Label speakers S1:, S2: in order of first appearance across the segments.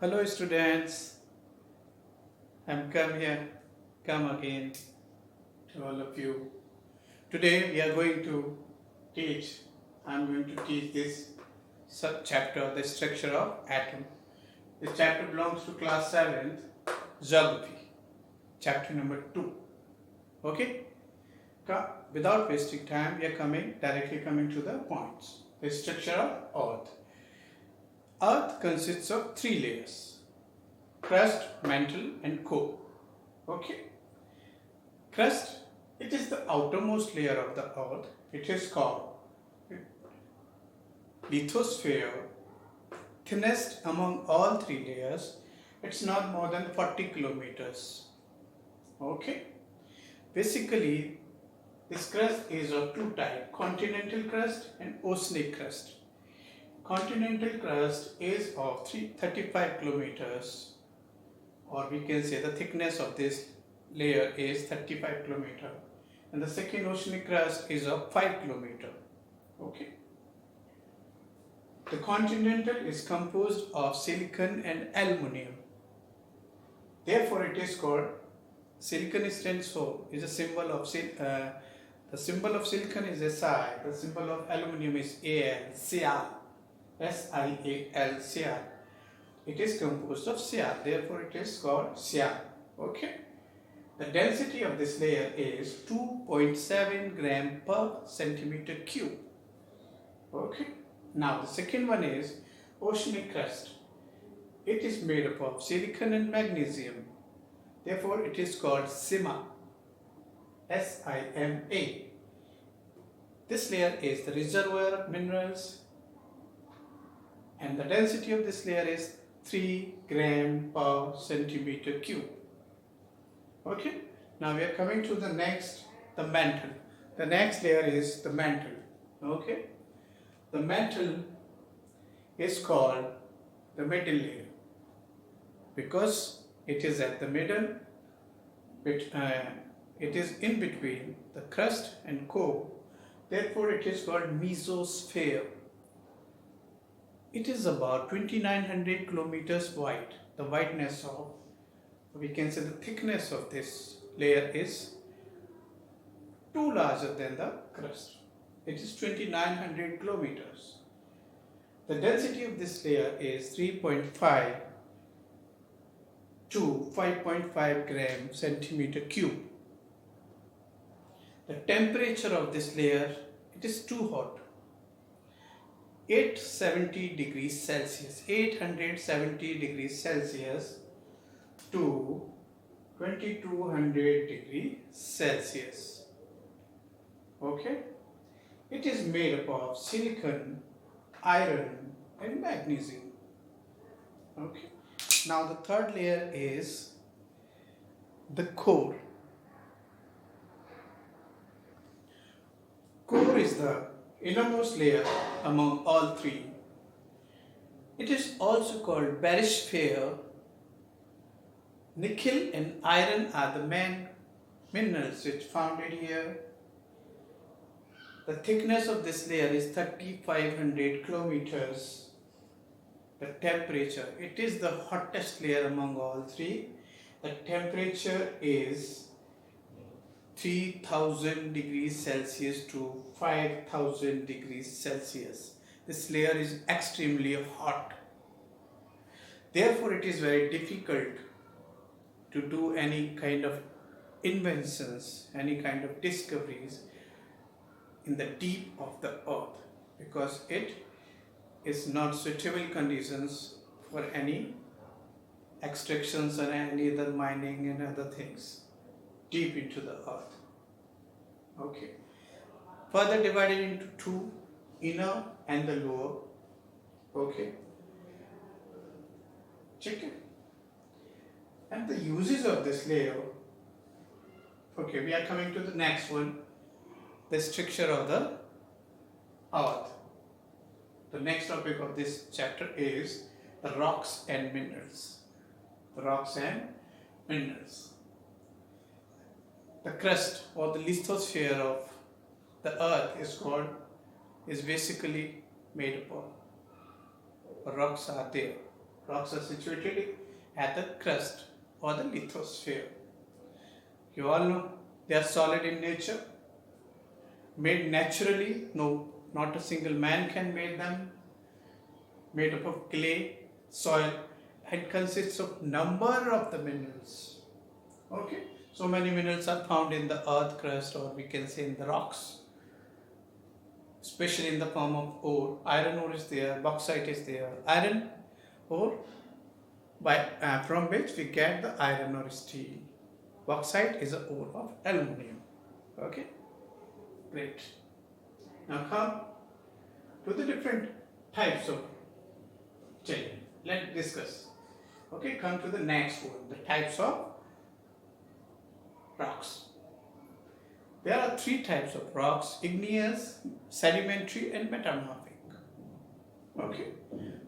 S1: Hello students, I'm come again to all of you. Today we are going to teach, I'm going to teach this sub-chapter, the structure of atom. This chapter belongs to class 7th, geography, chapter number 2. Okay? Without wasting time, we are directly coming to the points. The structure of Earth. Earth consists of 3 layers: crust, mantle and core. Okay? Crust, it is the outermost layer of the earth. It is called lithosphere. Thinnest among all 3 layers. It's not more than 40 kilometers. Okay? Basically, this crust is of 2 types: continental crust and oceanic crust. Continental crust is of 35 kilometers, or we can say the thickness of this layer is 35 kilometer, and the second oceanic crust is of 5 kilometer. Okay. The continental is composed of silicon and aluminium. Therefore, it is called silicon stands for is a symbol of the symbol of silicon is Si. The symbol of aluminium is Al. Sial. Sial. Sial. It is composed of Sial. Therefore, it is called Sial. Okay. The density of this layer is 2.7 gram per centimeter cube. Okay. Now the second one is oceanic crust. It is made up of silicon and magnesium. Therefore, it is called Sima. Sima. This layer is the reservoir of minerals, and the density of this layer is 3 gram per centimeter cube. Okay. Now we are coming to the next, the mantle. The next layer is the mantle. Okay. The mantle is called the middle layer because it is at the middle. It is in between the crust and core. Therefore, it is called mesosphere. It is about 2900 kilometers wide. The wideness of, we can say the thickness of this layer is too larger than the crust. It is 2900 kilometers. The density of this layer is 3.5 to 5.5 gram centimeter cube. The temperature of this layer, it is too hot. 870 degrees Celsius, 870 degrees Celsius to 2200 degrees Celsius. Okay. It is made up of silicon, iron and magnesium. Okay. Now the third layer is the core. Core is the innermost layer among all 3. It is also called barysphere. Nickel and iron are the main minerals which found here. The thickness of this layer is 3500 kilometers. The temperature, it is the hottest layer among all 3. The temperature is 3000 degrees Celsius to 5000 degrees Celsius. This layer is extremely hot. Therefore, it is very difficult to do any kind of inventions, any kind of discoveries in the deep of the earth, because it is not suitable conditions for any extractions or any other mining and other things deep into the earth. Okay. Further divided into 2, inner and the lower. Okay. Check it. And the uses of this layer. Okay, we are coming to the next one. The structure of the earth. The next topic of this chapter is the rocks and minerals. The rocks and minerals. The crust or the lithosphere of the earth is basically made up of rocks are there. Rocks are situated at the crust or the lithosphere. You all know they are solid in nature, made naturally. No, not a single man can make them. Made up of clay, soil, and consists of number of the minerals. Okay, so many minerals are found in the earth crust, or we can say in the rocks, especially in the form of ore. Iron ore is there, bauxite is there. Iron ore, from which we get the iron or steel. Bauxite is an ore of aluminium. Okay, great. Now come to the different types of children. Let's discuss. Okay, come to the next one, the types of rocks. There are three types of rocks: igneous, sedimentary, and metamorphic. Okay,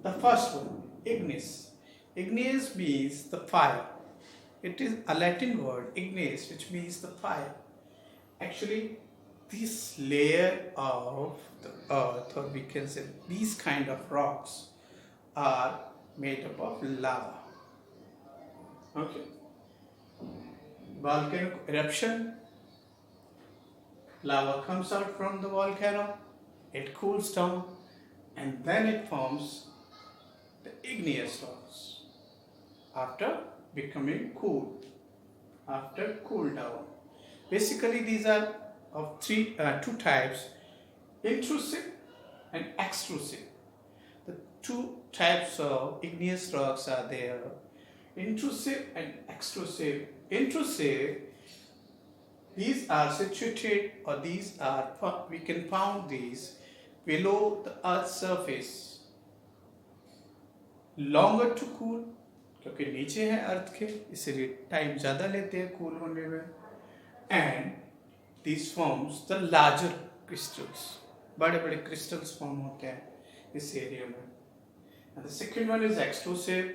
S1: the first one, igneous. Igneous means the fire. It is a Latin word, igneous, which means the fire. Actually, this layer of the earth, or we can say these kind of rocks, are made up of lava. Okay, volcanic eruption, lava comes out from the volcano, it cools down, and then it forms the igneous rocks after becoming cool, after cool down. Basically, these are of two types: intrusive and extrusive. The two types of igneous rocks are there: intrusive and extrusive. Intrusive, these are situated, or these are, we can found these below the earth's surface, longer to cool, क्योंकि नीचे है अर्थ के, इसलिए time ज़्यादा लेते हैं cool होने में, and these forms the larger crystals, बड़े बड़े crystals form होते हैं इस area में. And the second one is extrusive,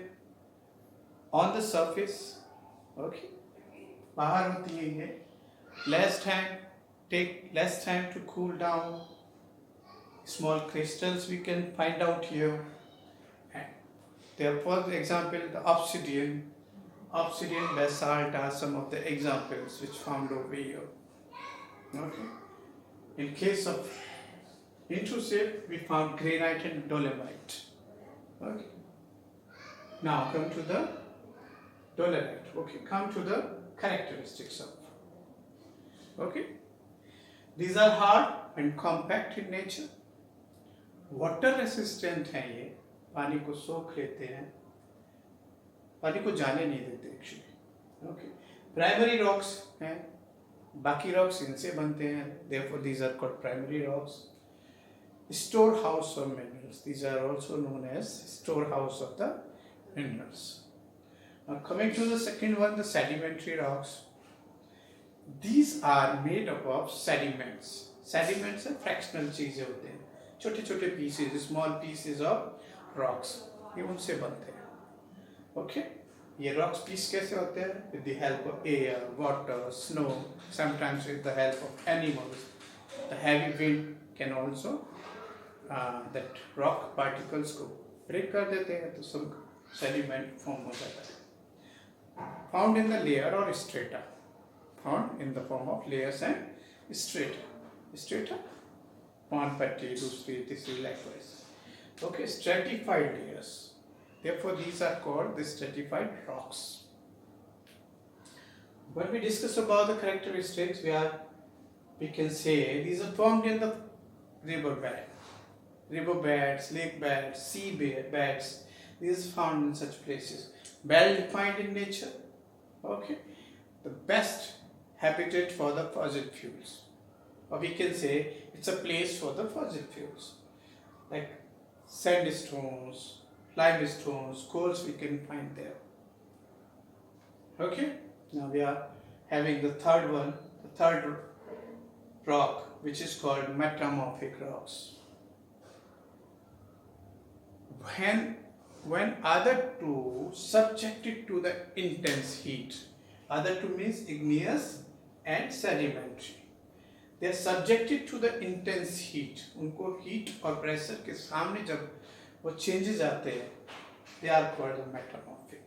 S1: on the surface. Okay, बाहर होती है ये, take less time to cool down. Small crystals we can find out here. And therefore, for example, the obsidian, basalt are some of the examples which found over here. Okay. In case of intrusive, we found granite and dolomite. Okay. Now come to the dolomite. Okay. Come to the characteristics of. Okay. These are hard and compact in nature. Water resistant हैं ये, पानी को सोख लेते हैं, पानी को जाने नहीं देते एक्चुअली. ओके, प्राइमरी रॉक्स हैं, बाकी रॉक्स इनसे बनते हैं, therefore these are called primary rocks. Storehouse of minerals, these are also known as storehouse of the minerals. Now coming to the second one, the sedimentary rocks. These are made up of sediments. Sediments are fractional चीजें होते हैं, छोटे छोटे pieces, small pieces of rocks, ये उनसे बनते हैं. Okay, ये rocks piece कैसे होते हैं? With the help of air, water, snow, sometimes with the help of animals. The heavy wind can also that rock particles को break कर देते हैं, तो some sediment form हो जाता है. Found in the layer or strata. Found in the form of layers and strata. Strata, pond patti, दूसरी तीसरी likewise. Okay, stratified layers. Therefore, these are called the stratified rocks. When we discuss about the characteristics, we can say these are formed in the riverbeds, lake beds, sea beds. These are found in such places. Well defined in nature. Okay, the best habitat for the fossil fuels, or we can say it's a place for the fossil fuels, like sandstones, limestones, coals we can find there. Okay, now we are having the third one, the third rock, which is called metamorphic rocks. When other two subjected to the intense heat, other two means igneous and sedimentary, they are subjected to the intense heat. उनको heat और pressure के सामने जब वो changes आते हैं, they are called the metamorphic.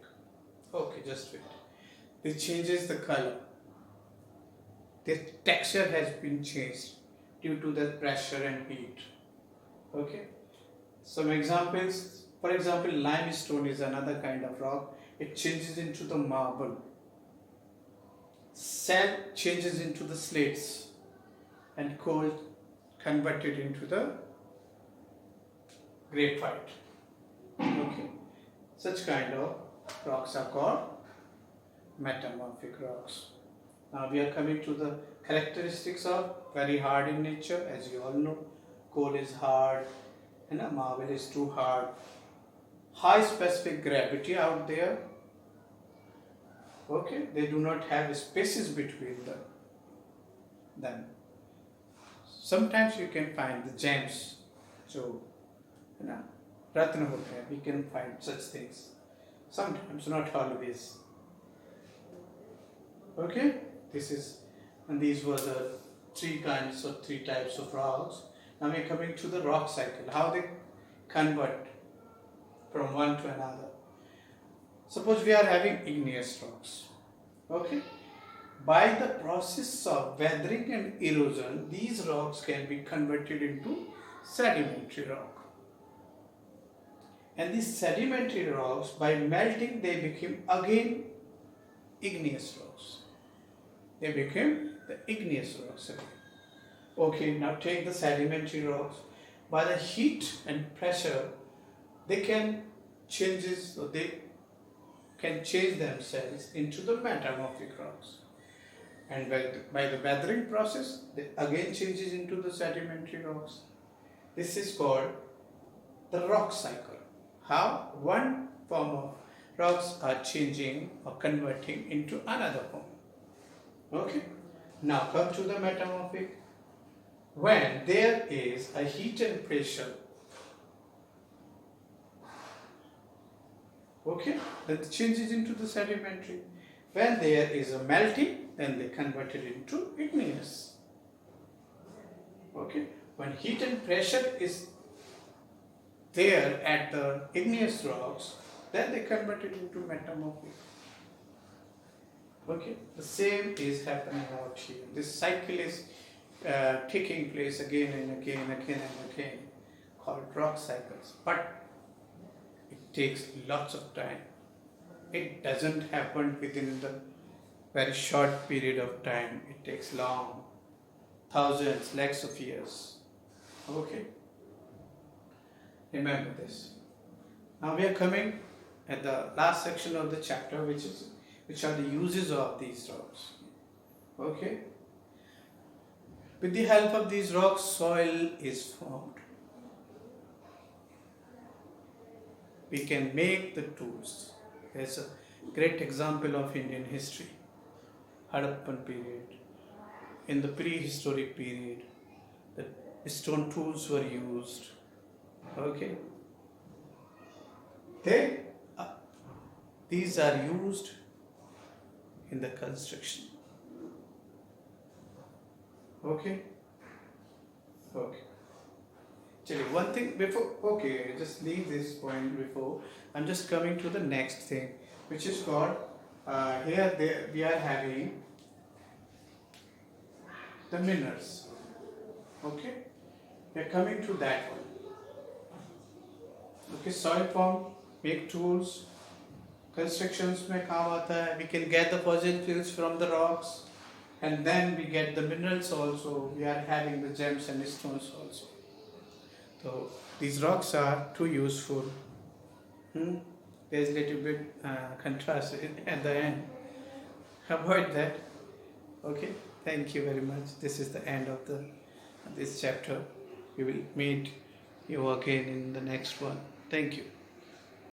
S1: Okay, just wait. This changes the color. The texture has been changed due to the pressure and heat. Okay. Some examples, for example, limestone is another kind of rock. It changes into the marble. Sand changes into the slates, and coal converted into the graphite. Okay. Such kind of rocks are called metamorphic rocks. Now we are coming to the characteristics of very hard in nature. As you all know, coal is hard and marble is too hard. High specific gravity out there. Okay, they do not have spaces between them. Sometimes you can find the gems. So, ratna hote hai, we can find such things. Sometimes, not always. Okay, and these were the three types of rocks. Now we are coming to the rock cycle, how they convert from one to another. Suppose we are having igneous rocks. Okay, by the process of weathering and erosion, these rocks can be converted into sedimentary rock. And these sedimentary rocks, by melting, they became again igneous rocks. They became the igneous rocks again. Okay, now take the sedimentary rocks. By the heat and pressure, they can change themselves into the metamorphic rocks. And by the weathering process, they again changes into the sedimentary rocks. This is called the rock cycle. How one form of rocks are changing or converting into another form. Okay, now come to the metamorphic. When there is a heat and pressure, okay, that changes into the sedimentary. When there is a melting, then they convert it into igneous. Okay, when heat and pressure is there at the igneous rocks, then they convert it into metamorphic. Okay, the same is happening out here. This cycle is taking place again and again, called rock cycles. But it takes lots of time. It doesn't happen within the very short period of time. It takes long, thousands, lakhs of years. Okay, remember this. Now we are coming at the last section of the chapter, which are the uses of these rocks. Okay. With the help of these rocks, soil is formed. We can make the tools. There's a great example of Indian history. Harappan period. In the prehistoric period, the stone tools were used. Okay. These are used in the construction. Okay. One thing before, okay, just leave this point before. I'm just coming to the next thing, which is called, we are having the minerals. Okay. We are coming to that one. Okay, soil form, make tools, constructions mein kaam aata hai. We can get the fossil fuels from the rocks, and then we get the minerals also. We are having the gems and stones also. So these rocks are too useful. There's a little bit contrast at the end. Avoid that. Okay. Thank you very much. This is the end of this chapter. We will meet you again in the next one. Thank you.